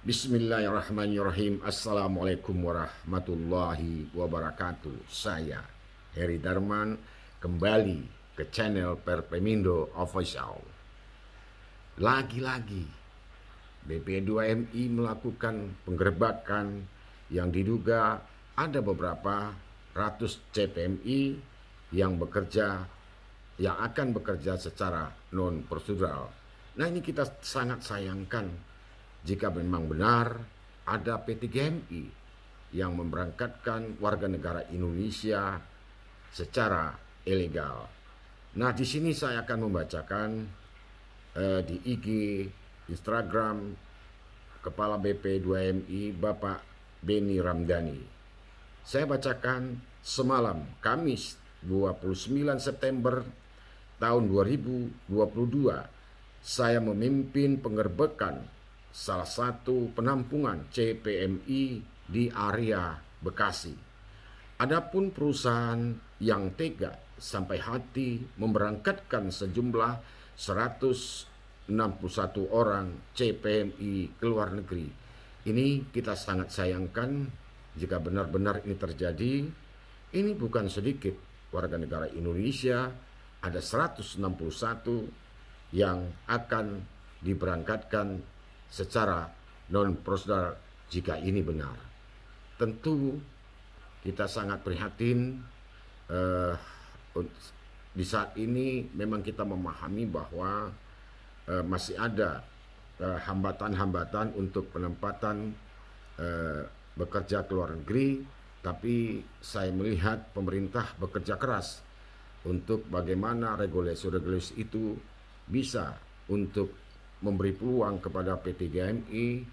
Bismillahirrahmanirrahim. Assalamualaikum warahmatullahi wabarakatuh. Saya Heri Darman kembali ke channel Perpemindo Official. Lagi-lagi BP2MI melakukan penggerbekan yang diduga ada beberapa ratus CPMI yang akan bekerja secara non prosedural. Nah, ini kita sangat sayangkan jika memang benar ada P3MI yang memberangkatkan warga negara Indonesia secara ilegal. Nah, di sini saya akan membacakan di IG, Instagram Kepala BP2MI Bapak Beni Ramdhani. Saya bacakan semalam Kamis 29 September tahun 2022 saya memimpin penggerbekan salah satu penampungan CPMI di area Bekasi. Adapun perusahaan yang tega sampai hati memberangkatkan sejumlah 161 orang CPMI ke luar negeri. Ini kita sangat sayangkan jika benar-benar ini terjadi. Ini bukan sedikit warga negara Indonesia, ada 161 yang akan diberangkatkan secara non-prosedural jika ini benar. Tentu kita sangat prihatin. Di saat ini memang kita memahami bahwa masih ada hambatan-hambatan untuk penempatan bekerja ke luar negeri, tapi saya melihat pemerintah bekerja keras untuk bagaimana regulasi itu bisa untuk memberi peluang kepada P3MI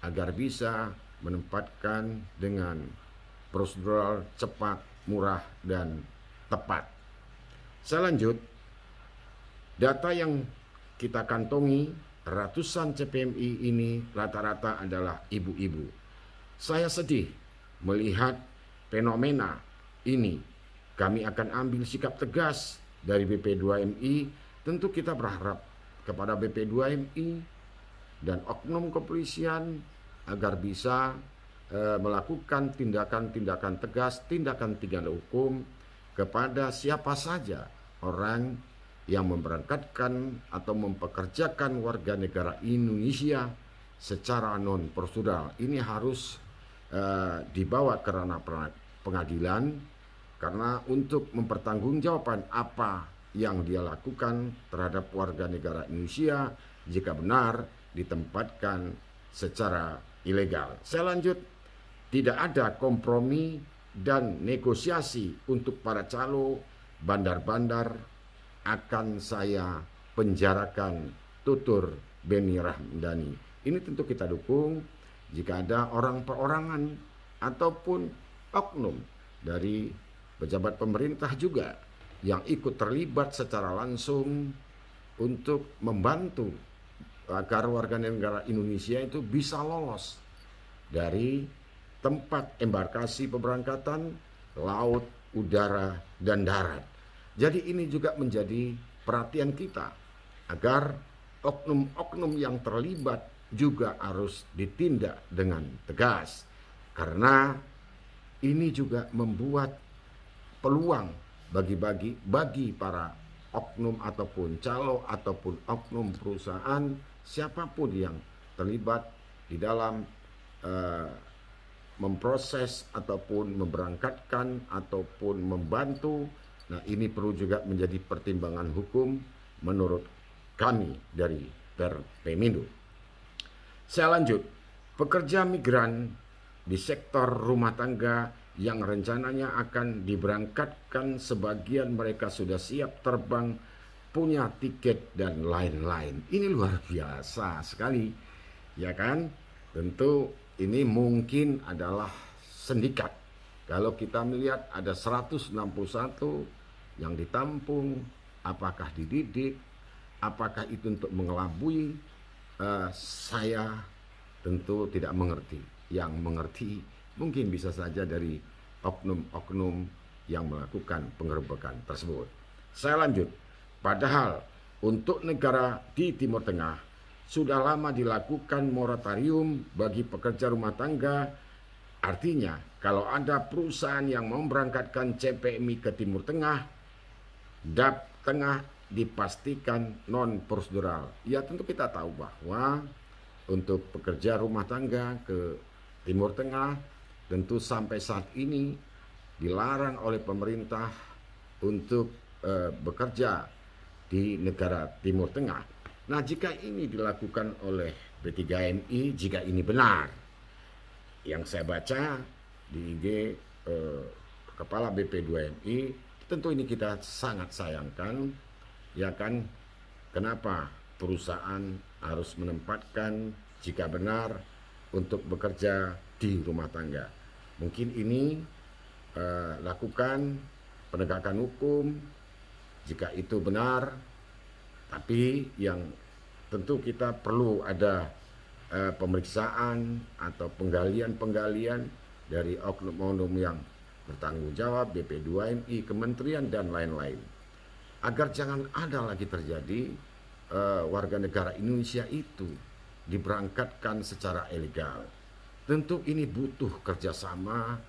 agar bisa menempatkan dengan prosedural cepat, murah, dan tepat. Saya lanjut, data yang kita kantongi ratusan CPMI ini rata-rata adalah ibu-ibu. Saya sedih melihat fenomena ini. Kami akan ambil sikap tegas dari BP2MI. Tentu kita berharap kepada BP2MI dan oknum kepolisian agar bisa melakukan tindakan-tindakan tegas, tindakan hukum kepada siapa saja orang yang memberangkatkan atau mempekerjakan warga negara Indonesia secara non prosedural. Ini harus dibawa ke ranah pengadilan, karena untuk mempertanggungjawabkan apa yang dia lakukan terhadap warga negara Indonesia jika benar ditempatkan secara ilegal. Saya lanjut, tidak ada kompromi dan negosiasi untuk para calo bandar-bandar akan saya penjarakan, tutur Beni Ramdhani. Ini tentu kita dukung jika ada orang perorangan ataupun oknum dari pejabat pemerintah juga yang ikut terlibat secara langsung untuk membantu agar warga negara Indonesia itu bisa lolos dari tempat embarkasi pemberangkatan laut, udara, dan darat. Jadi ini juga menjadi perhatian kita agar oknum-oknum yang terlibat juga harus ditindak dengan tegas, karena ini juga membuat peluang bagi para oknum ataupun calo ataupun oknum perusahaan siapapun yang terlibat di dalam memproses ataupun memberangkatkan ataupun membantu. Nah, ini perlu juga menjadi pertimbangan hukum menurut kami dari Perpemindo. Saya lanjut, pekerja migran di sektor rumah tangga yang rencananya akan diberangkatkan, sebagian mereka sudah siap terbang, punya tiket dan lain-lain. Ini luar biasa sekali, ya kan? Tentu ini mungkin adalah sindikat. Kalau kita melihat ada 161 yang ditampung, apakah dididik, apakah itu untuk mengelabui, saya tentu tidak mengerti. Yang mengerti mungkin bisa saja dari oknum-oknum yang melakukan penggerbekan tersebut. Saya lanjut. Padahal untuk negara di Timur Tengah sudah lama dilakukan moratorium bagi pekerja rumah tangga. Artinya kalau ada perusahaan yang mau memberangkatkan CPMI ke Timur Tengah, DAP Tengah dipastikan non prosedural. Ya tentu kita tahu bahwa untuk pekerja rumah tangga ke Timur Tengah tentu sampai saat ini dilarang oleh pemerintah untuk bekerja di negara Timur Tengah. Nah, jika ini dilakukan oleh P3MI, jika ini benar, yang saya baca di IG Kepala BP2MI, tentu ini kita sangat sayangkan, ya kan? Kenapa perusahaan harus menempatkan jika benar untuk bekerja di rumah tangga? Mungkin ini lakukan penegakan hukum jika itu benar, tapi yang tentu kita perlu ada pemeriksaan atau penggalian dari oknum-oknum yang bertanggung jawab, BP2MI, kementerian dan lain-lain, agar jangan ada lagi terjadi warga negara Indonesia itu diberangkatkan secara ilegal. Tentu ini butuh kerjasama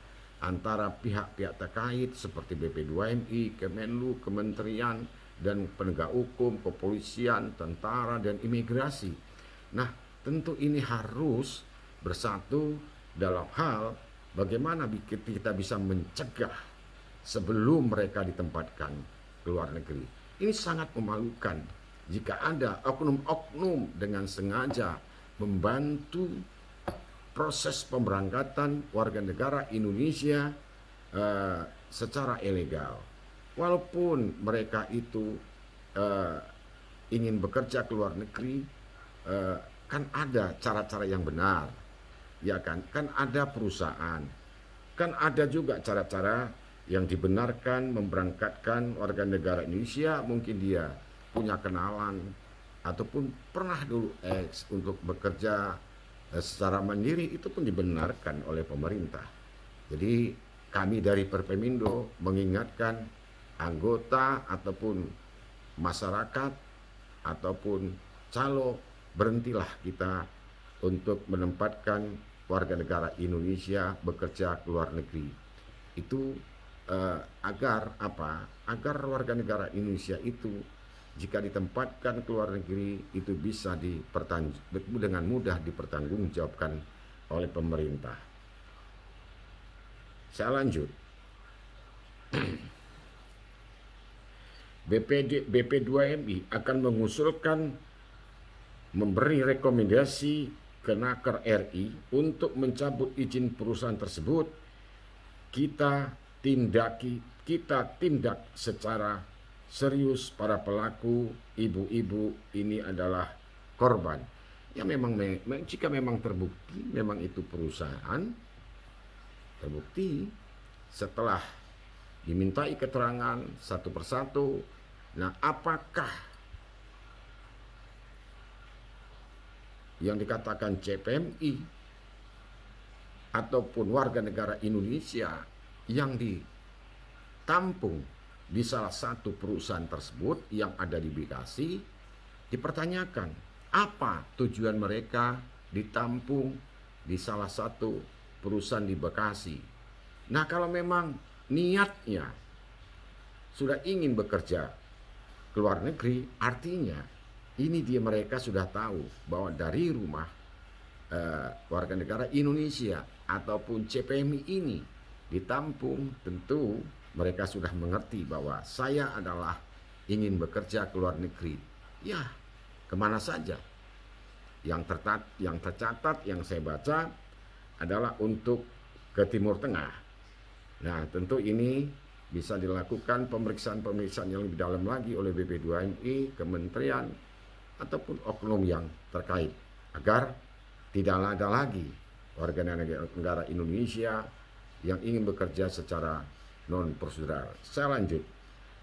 antara pihak-pihak terkait seperti BP2MI, Kemenlu, kementerian, dan penegak hukum, kepolisian, tentara, dan imigrasi. Nah, tentu ini harus bersatu dalam hal bagaimana kita bisa mencegah sebelum mereka ditempatkan ke luar negeri. Ini sangat memalukan jika ada oknum-oknum dengan sengaja membantu proses pemberangkatan warga negara Indonesia secara ilegal. Walaupun mereka itu ingin bekerja ke luar negeri, kan ada cara-cara yang benar, ya kan? Kan ada perusahaan, kan ada juga cara-cara yang dibenarkan memberangkatkan warga negara Indonesia. Mungkin dia punya kenalan ataupun pernah dulu untuk bekerja secara mandiri, itu pun dibenarkan oleh pemerintah. Jadi kami dari Perpemindo mengingatkan anggota ataupun masyarakat ataupun calo, berhentilah kita untuk menempatkan warga negara Indonesia bekerja ke luar negeri. Itu agar apa? Agar warga negara Indonesia itu jika ditempatkan ke luar negeri itu bisa dengan mudah dipertanggungjawabkan oleh pemerintah. Saya lanjut. BP2MI akan mengusulkan memberi rekomendasi ke Naker RI untuk mencabut izin perusahaan tersebut. Kita tindak secara serius para pelaku. Ibu-ibu ini adalah korban. Ya memang jika memang terbukti memang itu perusahaan, terbukti setelah dimintai keterangan satu persatu. Nah, apakah yang dikatakan CPMI ataupun warga negara Indonesia yang ditampung di salah satu perusahaan tersebut yang ada di Bekasi, dipertanyakan apa tujuan mereka ditampung di salah satu perusahaan di Bekasi. Nah, kalau memang niatnya sudah ingin bekerja ke luar negeri, artinya ini mereka sudah tahu bahwa dari rumah warga negara Indonesia ataupun CPMI ini ditampung, tentu mereka sudah mengerti bahwa saya adalah ingin bekerja ke luar negeri. Ya, kemana saja. Yang tercatat, yang saya baca adalah untuk ke Timur Tengah. Nah, tentu ini bisa dilakukan pemeriksaan-pemeriksaan yang lebih dalam lagi oleh BP2MI, kementerian, ataupun oknum yang terkait, agar tidak ada lagi warga negara Indonesia yang ingin bekerja secara non-prosedural. Saya lanjut.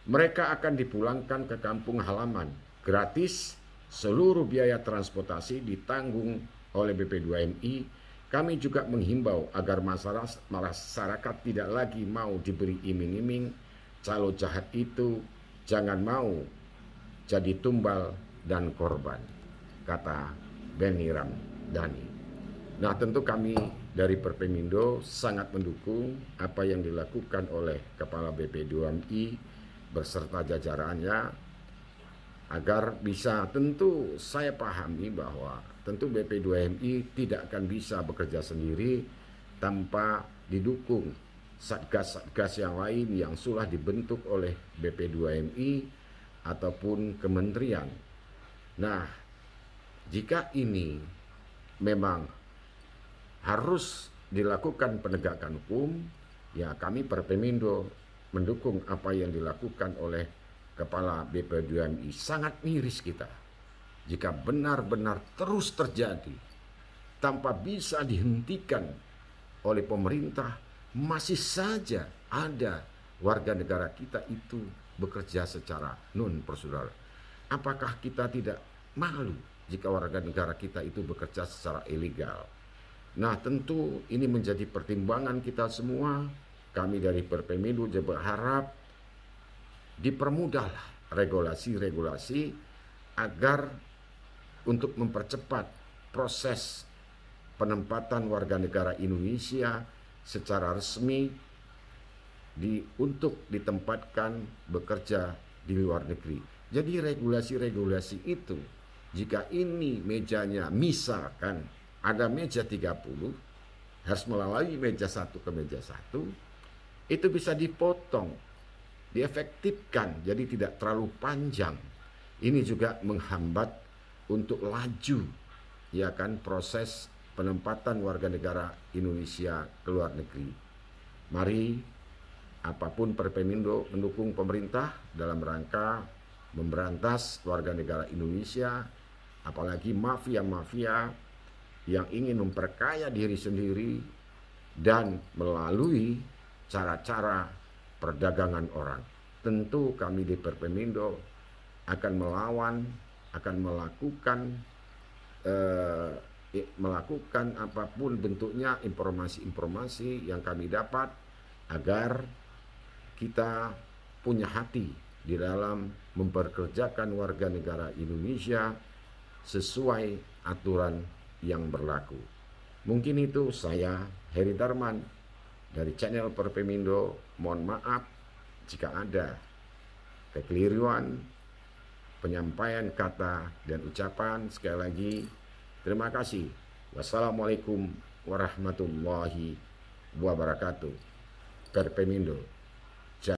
Mereka akan dipulangkan ke kampung halaman gratis, seluruh biaya transportasi ditanggung oleh BP2MI. Kami juga menghimbau agar masyarakat tidak lagi mau diberi iming-iming. Calo jahat itu jangan mau jadi tumbal dan korban. kata Beni Ramdhani. Nah, tentu kami dari Perpemindo sangat mendukung apa yang dilakukan oleh Kepala BP2MI beserta jajarannya agar bisa, tentu saya pahami bahwa tentu BP2MI tidak akan bisa bekerja sendiri tanpa didukung satgas-satgas yang lain yang sudah dibentuk oleh BP2MI ataupun kementerian. Nah, jika ini memang harus dilakukan penegakan hukum, ya kami Perpemindo mendukung apa yang dilakukan oleh Kepala BP2MI. Sangat miris kita jika benar-benar terus terjadi tanpa bisa dihentikan oleh pemerintah, masih saja ada warga negara kita itu bekerja secara non-prosedural. Apakah kita tidak malu jika warga negara kita itu bekerja secara ilegal? Nah, tentu ini menjadi pertimbangan kita semua. Kami dari Perpemindo juga berharap dipermudahlah regulasi-regulasi agar untuk mempercepat proses penempatan warga negara Indonesia secara resmi untuk ditempatkan bekerja di luar negeri. Jadi regulasi-regulasi itu, jika ini mejanya misalkan ada meja 30, harus melalui meja satu ke meja satu, itu bisa dipotong, diefektifkan, jadi tidak terlalu panjang. Ini juga menghambat untuk laju, ya kan, proses penempatan warga negara Indonesia ke luar negeri. Mari, apapun Perpemindo mendukung pemerintah dalam rangka memberantas warga negara Indonesia, apalagi mafia-mafia yang ingin memperkaya diri sendiri dan melalui cara-cara perdagangan orang. Tentu kami di Perpemindo akan melawan, akan melakukan apapun bentuknya informasi-informasi yang kami dapat agar kita punya hati di dalam memperkerjakan warga negara Indonesia sesuai aturan yang berlaku. Mungkin itu saya, Heri Darman, dari channel Perpemindo. Mohon maaf jika ada kekeliruan penyampaian kata dan ucapan. Sekali lagi, terima kasih. Wassalamualaikum warahmatullahi wabarakatuh. Perpemindo.